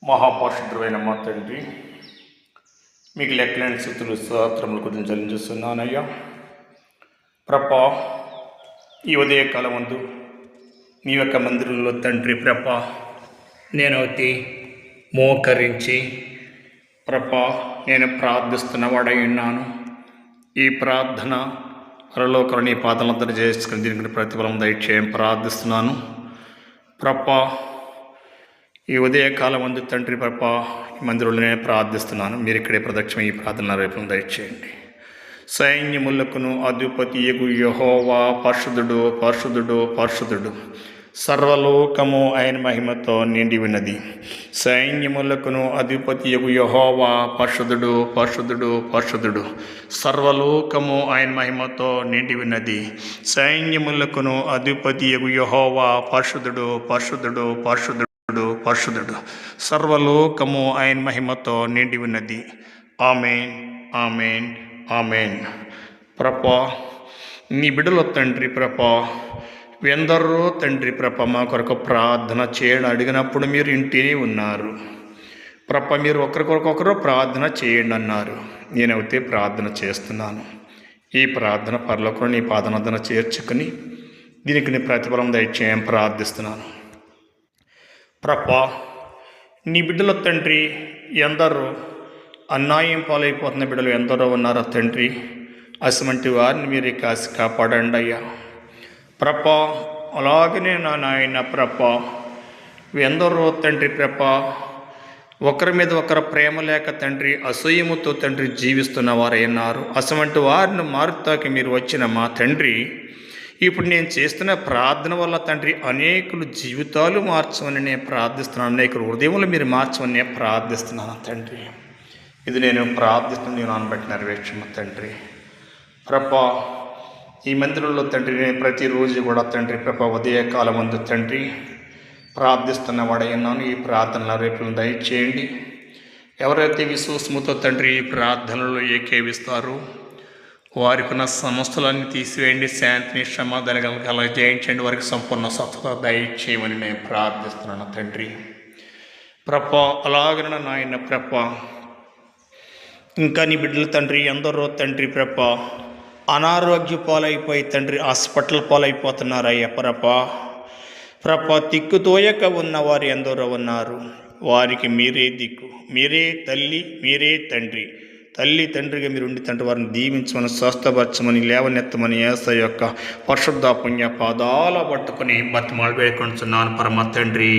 మహాపరిశుద్ధుడైన మా తండ్రి, మీకు లెక్కలేని స్థుతులు స్తోత్రముల గురించి చెల్లించుస్తున్నానయ్యా. ప్రభా, ఈ ఉదయకాలం ముందు నీ యొక్క మందిరంలో తండ్రి ప్రభా, నేనైతే మోకరించి ప్రభా నేను ప్రార్థిస్తున్న వాడై ఉన్నాను. ఈ ప్రార్థన పరలోకరు నీ పాదలందరూ చేసుకుని దీనికి ప్రతిఫలం దయచేయం ప్రార్థిస్తున్నాను. ప్రభా, ఈ ఉదయకాలం ముందు తండ్రి ప్రభా ఈ మందిరంలోనే ప్రార్థిస్తున్నాను. మీరు ఇక్కడే ప్రదక్షిణ ఈ ప్రార్థన రేపు దయచేయండి. సైన్యములకును అధిపతి యెహోవా పరిశుద్ధుడు పరిశుద్ధుడు పరిశుద్ధుడు, సర్వలోకము ఆయన మహిమతో నిండి ఉన్నది. సైన్యములకును అధిపతి యెహోవా పరిశుద్ధుడు పరిశుద్ధుడు పరిశుద్ధుడు, సర్వలోకము ఆయన మహిమతో నిండి ఉన్నది. సైన్యములకును అధిపతి యెహోవా పరిశుద్ధుడు పరిశుద్ధుడు పరిశుద్ధుడు పరిశుద్ధుడు, సర్వలోకము ఆయన మహిమతో నిండి ఉన్నది. ఆమేన్ ఆమేన్ ఆమేన్. ప్రభా, నీ బిడ్డలో తండ్రి ప్రభా ఎందరో తండ్రి ప్రభ మా కొరకు ప్రార్థన చేయడం అడిగినప్పుడు మీరు ఇంటినే ఉన్నారు ప్రభ. మీరు ఒకరికొకరు ప్రార్థన చేయండి అన్నారు. నేనైతే ప్రార్థన చేస్తున్నాను. ఈ ప్రార్థన పరలోకంలో నీ పాదనదన చేర్చుకుని దీనికి నీ ప్రతిఫలం దయచేయం ప్రార్థిస్తున్నాను. ప్రభా, నీ బిడ్డల తండ్రి ఎందరో అన్యాయం పాలైపోతున్న బిడ్డలు ఎందరో ఉన్నారో తండ్రి, అటువంటి వారిని మీరు కాసి కాపాడండి అయ్యా. ప్రభా, అలాగనే నా నాయన ప్రభా ఎందరో తండ్రి ప్రభా ఒకరి మీద ఒకరు ప్రేమ లేక తండ్రి అసూయముతో తండ్రి జీవిస్తున్న వారైనారు. అటువంటి వారిని మారుతాకి మీరు వచ్చిన మా తండ్రి, ఇప్పుడు నేను చేస్తున్న ప్రార్థన వల్ల తండ్రి అనేకులు జీవితాలు మార్చమని నేను ప్రార్థిస్తున్నాను. అనేకులు హృదయములు మీరు మార్చమని నేను ప్రార్థిస్తున్నాను తండ్రి. ఇది నేను ప్రార్థిస్తున్నాను, నేను అనబట్టి నెరవేర్చమ తండ్రి. ప్రభా, ఈ మందిరంలో తండ్రి నేను ప్రతిరోజు కూడా తండ్రి ప్రభా ఉదయకాలం ముందు తండ్రి ప్రార్థిస్తున్న వాడైనాను. ఈ ప్రార్థనల రేపులను దయచేయండి. ఎవరైతే విశ్వాసముతో తండ్రి ఈ ప్రార్థనలో ఏకేవిస్తారో వారికి ఉన్న సమస్యలన్నీ తీసివేయండి, శాంతిని సమాధానం కలగజేయించండి, వారికి సంపూర్ణ స్వస్థత దయచేయమని నేను ప్రార్థిస్తున్నాను తండ్రి. ప్రభా, అలాగన నాయన ప్రభా ఇంకా నీ బిడ్డలు తండ్రి ఎందరో తండ్రి ప్రభా అనారోగ్య పాలైపోయి తండ్రి హాస్పిటల్ పాలైపోతున్నారయ్యా. ప్రభా దిక్కుతోయక ఉన్నవారు ఎందరో ఉన్నారు. వారికి మీరే దిక్కు, మీరే తల్లి, మీరే తండ్రి. తల్లి తండ్రిగా మీరు ఉండి తండ్రి వారిని దీవించమని, స్వస్థపరచమని, లేవనెత్తమని యేసయ్య యొక్క పరిశుద్ధ పుణ్య పాదాల పట్టుకుని బతిమాలు వేడుకుంటున్నాను పరమ తండ్రి.